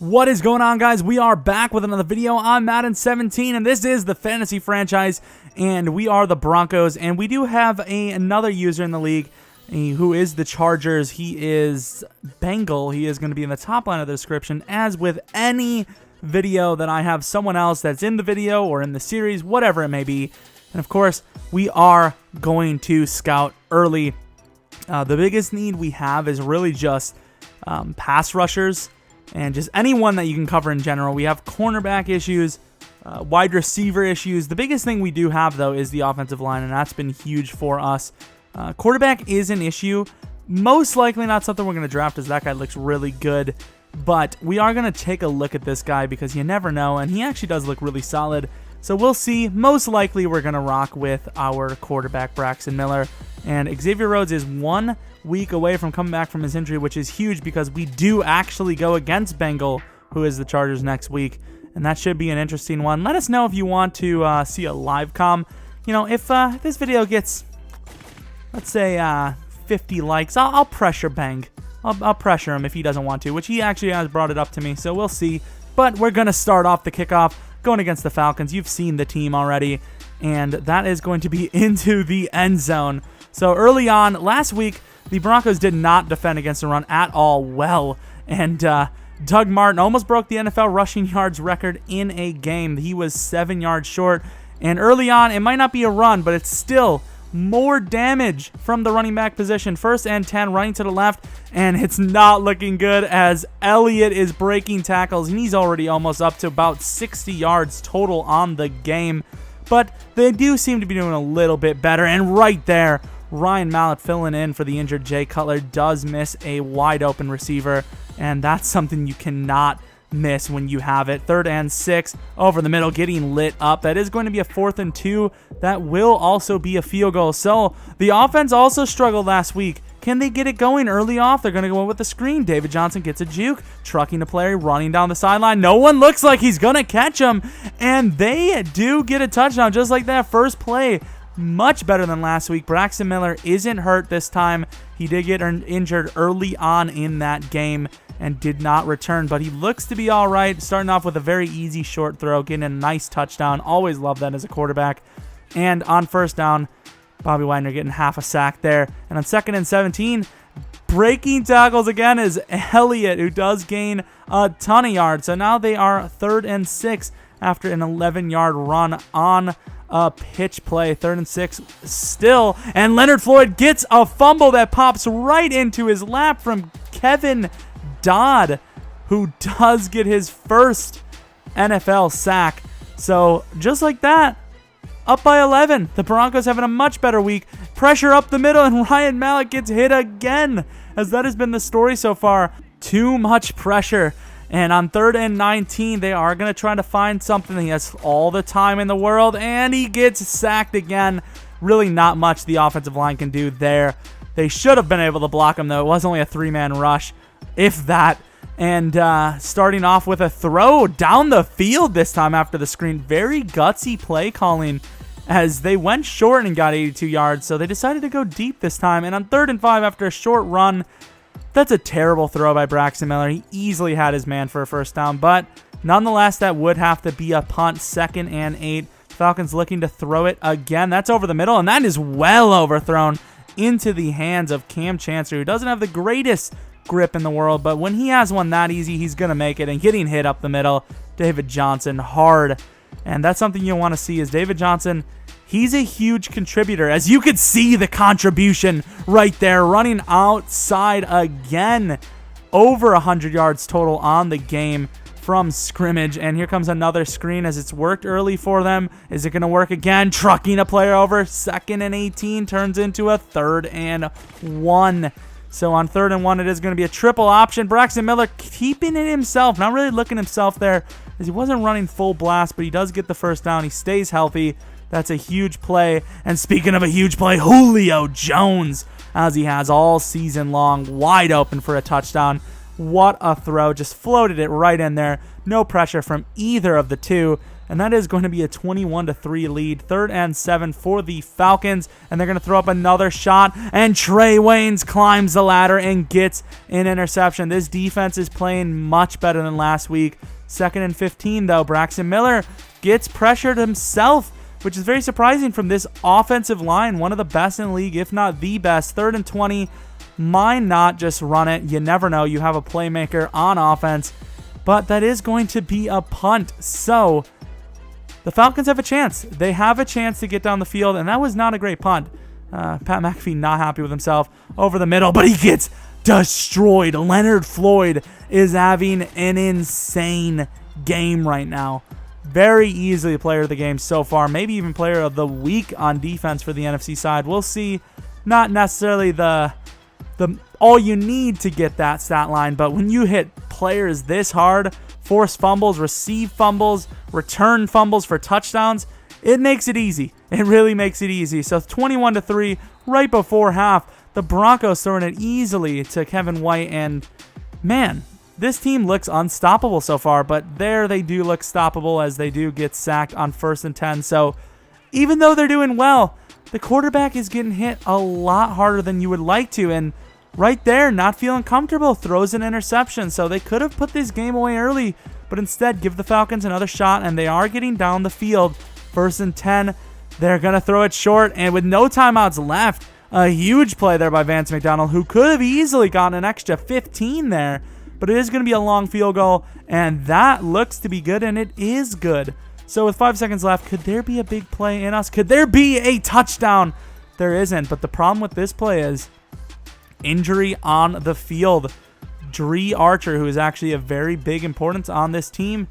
What is going on, guys? We are back with another video on Madden 17, and this is the fantasy franchise, and we are the Broncos, and we do have another user in the league who is the Chargers. He is Bengal. He is going to be in the top line of the description. As with any video that I have someone else that's in the video or in the series, whatever it may be. And of course, we are going to scout early. The biggest need we have is really just pass rushers and just anyone that you can cover in general. We have cornerback issues, wide receiver issues. The biggest thing we do have, though, is the offensive line, and that's been huge for us. Quarterback is an issue. Most likely not something we're going to draft, as that guy looks really good. But we are going to take a look at this guy because you never know, and he actually does look really solid. So we'll see. Most likely we're going to rock with our quarterback, Braxton Miller. And Xavier Rhodes is 1 week away from coming back from his injury, which is huge because we do actually go against Bengal, who is the Chargers, next week. And that should be an interesting one. Let us know if you want to see a live comm. You know, if this video gets, let's say, 50 likes, I'll pressure Bang. I'll pressure him if he doesn't want to, which he actually has brought it up to me, so we'll see. But we're going to start off the kickoff going against the Falcons. You've seen the team already, and that is going to be into the end zone. So early on, last week, the Broncos did not defend against the run at all well, and Doug Martin almost broke the NFL rushing yards record in a game. He was 7 yards short, and early on, it might not be a run, but it's still more damage from the running back position. 1st and 10, running to the left, and it's not looking good as Elliott is breaking tackles, and he's already almost up to about 60 yards total on the game. But they do seem to be doing a little bit better, and right there, Ryan Mallett filling in for the injured Jay Cutler does miss a wide open receiver, and that's something you cannot miss when you have it. 3rd and 6 over the middle, getting lit up. That is going to be a 4th and 2. That will also be a field goal. So the offense also struggled last week. Can they get it going early off? They're going to go in with the screen. David Johnson gets a juke, trucking the player, running down the sideline. No one looks like he's going to catch him, and they do get a touchdown just like that. First play, much better than last week. Braxton Miller isn't hurt this time. He did get injured early on in that game and did not return, but he looks to be all right. Starting off with a very easy short throw, getting a nice touchdown. Always love that as a quarterback. And on 1st down, Bobby Wagner getting half a sack there. And on 2nd and 17, breaking tackles again is Elliott, who does gain a ton of yards. So now they are 3rd and 6 after an 11-yard run on a pitch play. 3rd and 6 still, and Leonard Floyd gets a fumble that pops right into his lap from Kevin Dodd, who does get his first NFL sack. So just like that, up by 11. The Broncos having a much better week. Pressure up the middle, and Ryan Mallett gets hit again, as that has been the story so far. Too much pressure. And on 3rd and 19, they are going to try to find something. He has all the time in the world, and he gets sacked again. Really not much the offensive line can do there. They should have been able to block him, though. It was only a 3-man rush, if that. And starting off with a throw down the field this time after the screen. Very gutsy play calling, as they went short and got 82 yards. So they decided to go deep this time. And on 3rd and 5 after a short run, that's a terrible throw by Braxton Miller. He easily had his man for a 1st down, but nonetheless, that would have to be a punt. 2nd and 8. Falcons looking to throw it again. That's over the middle, and that is well overthrown into the hands of Cam Chancellor, who doesn't have the greatest grip in the world, but when he has one that easy, he's going to make it. And getting hit up the middle, David Johnson hard. And that's something you want to see is David Johnson. He's a huge contributor, as you could see the contribution right there, running outside again. Over 100 yards total on the game from scrimmage. And here comes another screen, as it's worked early for them. Is it going to work again? Trucking a player over. 2nd and 18 turns into a 3rd and 1. So on 3rd and 1, it is going to be a triple option. Braxton Miller keeping it himself, not really looking himself there, as he wasn't running full blast, but he does get the 1st down. He stays healthy. That's a huge play. And speaking of a huge play, Julio Jones, as he has all season long, wide open for a touchdown. What a throw. Just floated it right in there. No pressure from either of the two. and that is going to be a 21-3 lead. 3rd and 7 for the Falcons, and they're going to throw up another shot, and Trey Waynes climbs the ladder and gets an interception. This defense is playing much better than last week. 2nd and 15, though. Braxton Miller gets pressured himself, which is very surprising from this offensive line. One of the best in the league, if not the best. 3rd and 20. Might not just run it. You never know. You have a playmaker on offense. But that is going to be a punt. So the Falcons have a chance. They have a chance to get down the field, and that was not a great punt. Pat McAfee not happy with himself over the middle, but he gets destroyed. Leonard Floyd is having an insane game right now. Very easily player of the game so far. Maybe even player of the week on defense for the NFC side. We'll see. Not necessarily the all you need to get that stat line, but when you hit players this hard, force fumbles, receive fumbles, return fumbles for touchdowns, it makes it easy. It really makes it easy. So 21-3 right before half. The Broncos throwing it easily to Kevin White, and man, this team looks unstoppable so far, but there they do look stoppable as they do get sacked on 1st and 10. So even though they're doing well, the quarterback is getting hit a lot harder than you would like to, and right there, not feeling comfortable, throws an interception. So they could have put this game away early, but instead give the Falcons another shot, and they are getting down the field. 1st and 10, they're going to throw it short, and with no timeouts left, a huge play there by Vance McDonald, who could have easily gotten an extra 15 there, but it is going to be a long field goal, and that looks to be good, and it is good. So with 5 seconds left, could there be a big play in us? Could there be a touchdown? There isn't, but the problem with this play is injury on the field. Dree Archer, who is actually a very big importance on this team,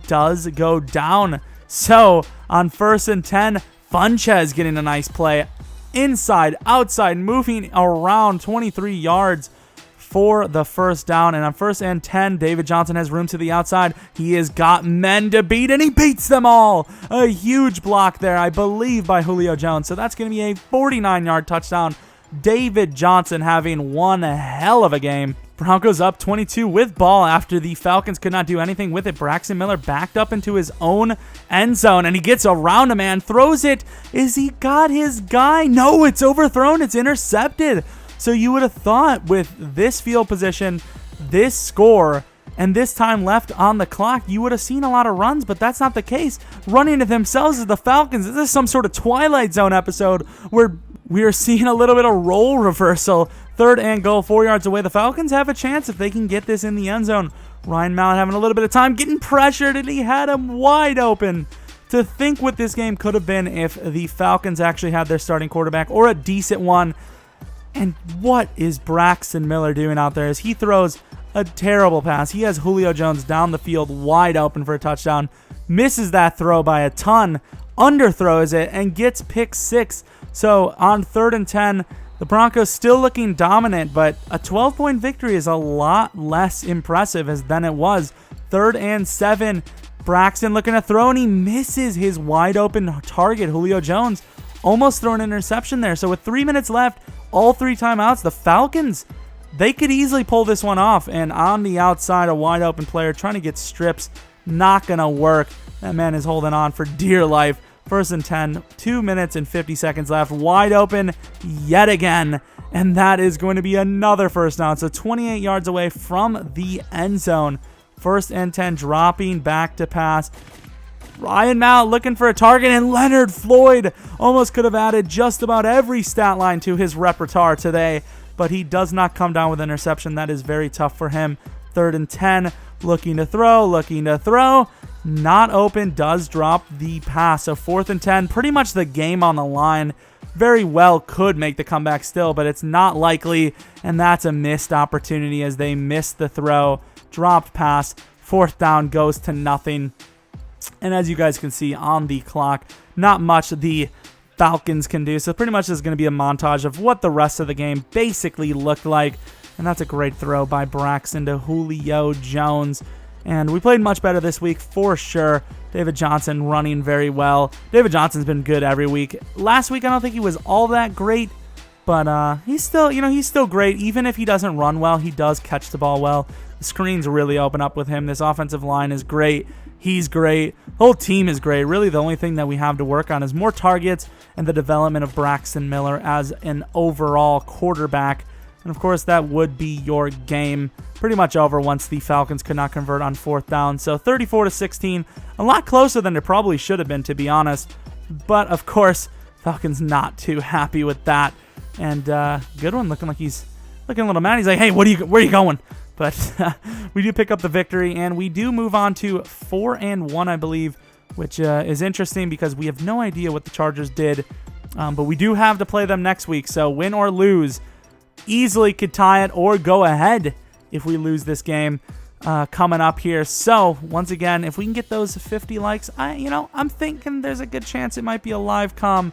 does go down. So on 1st and 10, Funches getting a nice play. Inside, outside, moving around 23 yards for the 1st down. And on 1st and 10, David Johnson has room to the outside. He has got men to beat, and he beats them all. A huge block there, I believe, by Julio Jones. So that's going to be a 49-yard touchdown. David Johnson having one hell of a game. Broncos up 22 with ball after the Falcons could not do anything with it. Braxton Miller backed up into his own end zone, and he gets around a man, throws it. Is he got his guy? No, it's overthrown. It's intercepted. So you would have thought with this field position, this score, and this time left on the clock, you would have seen a lot of runs, but that's not the case. Running to themselves is the Falcons. This is some sort of Twilight Zone episode where we are seeing a little bit of role reversal. 3rd and goal, 4 yards away. The Falcons have a chance if they can get this in the end zone. Ryan Mallett having a little bit of time, getting pressured, and he had him wide open. To think what this game could have been if the Falcons actually had their starting quarterback, or a decent one. And what is Braxton Miller doing out there as he throws a terrible pass? He has Julio Jones down the field wide open for a touchdown. Misses that throw by a ton. Underthrows it and gets pick 6. So on 3rd and 10, the Broncos still looking dominant, but a 12-point victory is a lot less impressive than it was. 3rd and 7, Braxton looking to throw, and he misses his wide open target, Julio Jones. Almost throwing an interception there. So with 3 minutes left, all 3 timeouts, the Falcons, they could easily pull this one off. And on the outside, a wide open player trying to get strips. Not going to work. That man is holding on for dear life. 1st and 10, 2 minutes and 50 seconds left. Wide open yet again. And that is going to be another 1st down. So 28 yards away from the end zone. 1st and 10, dropping back to pass. Ryan Mallett looking for a target, and Leonard Floyd almost could have added just about every stat line to his repertoire today, but he does not come down with an interception. That is very tough for him. 3rd and 10, looking to throw, not open, does drop the pass. So 4th and 10, pretty much the game on the line. Very well could make the comeback still, but it's not likely, and that's a missed opportunity as they missed the throw. Dropped pass, 4th down goes to nothing. And as you guys can see on the clock, not much the Falcons can do. So pretty much this is going to be a montage of what the rest of the game basically looked like. And that's a great throw by Braxton to Julio Jones. And we played much better this week for sure. David Johnson running very well. David Johnson's been good every week. Last week I don't think he was all that great, but he's still great. Even if he doesn't run well, he does catch the ball well. The screens really open up with him. This offensive line is great. He's great. The whole team is great. Really, the only thing that we have to work on is more targets and the development of Braxton Miller as an overall quarterback. And, of course, that would be your game pretty much over once the Falcons could not convert on 4th down. So 34-16, a lot closer than it probably should have been, to be honest. But, of course, Falcons not too happy with that. And Goodwin looking like he's looking a little mad. He's like, hey, where are you going? But we do pick up the victory, and we do move on to 4-1, I believe, which is interesting because we have no idea what the Chargers did. But we do have to play them next week, so win or lose, easily could tie it or go ahead if we lose this game coming up here. So once again, if we can get those 50 likes, I'm thinking there's a good chance it might be a live comm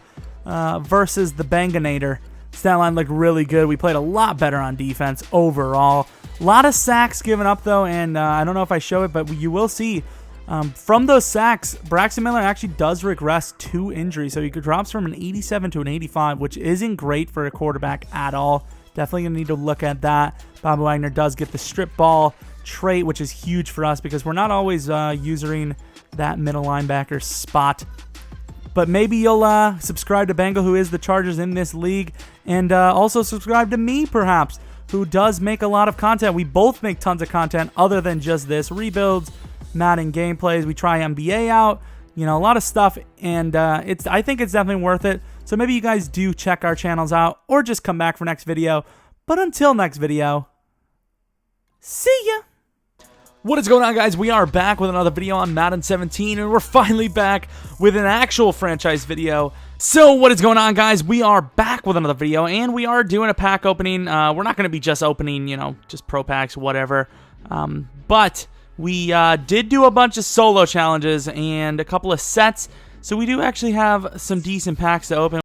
versus the Banganator. Stat line looked really good. We played a lot better on defense overall. A lot of sacks given up though, and I don't know if I show it, but you will see from those sacks, Braxton Miller actually does regress 2 injuries, so he drops from an 87 to an 85, which isn't great for a quarterback at all. Definitely going to need to look at that. Bobby Wagner does get the strip ball trait, which is huge for us because we're not always using that middle linebacker spot. But maybe you'll subscribe to Bengal, who is the Chargers in this league, and also subscribe to me, perhaps, who does make a lot of content. We both make tons of content other than just this. Rebuilds, Madden gameplays, we try NBA out, a lot of stuff, and I think it's definitely worth it. So maybe you guys do check our channels out or just come back for next video. But until next video, see ya! What is going on, guys? We are back with another video on Madden 17, and we're finally back with an actual franchise video. So what is going on, guys? We are back with another video, and we are doing a pack opening. We're not going to be just opening, just pro packs, whatever. But we did do a bunch of solo challenges and a couple of sets. So we do actually have some decent packs to open.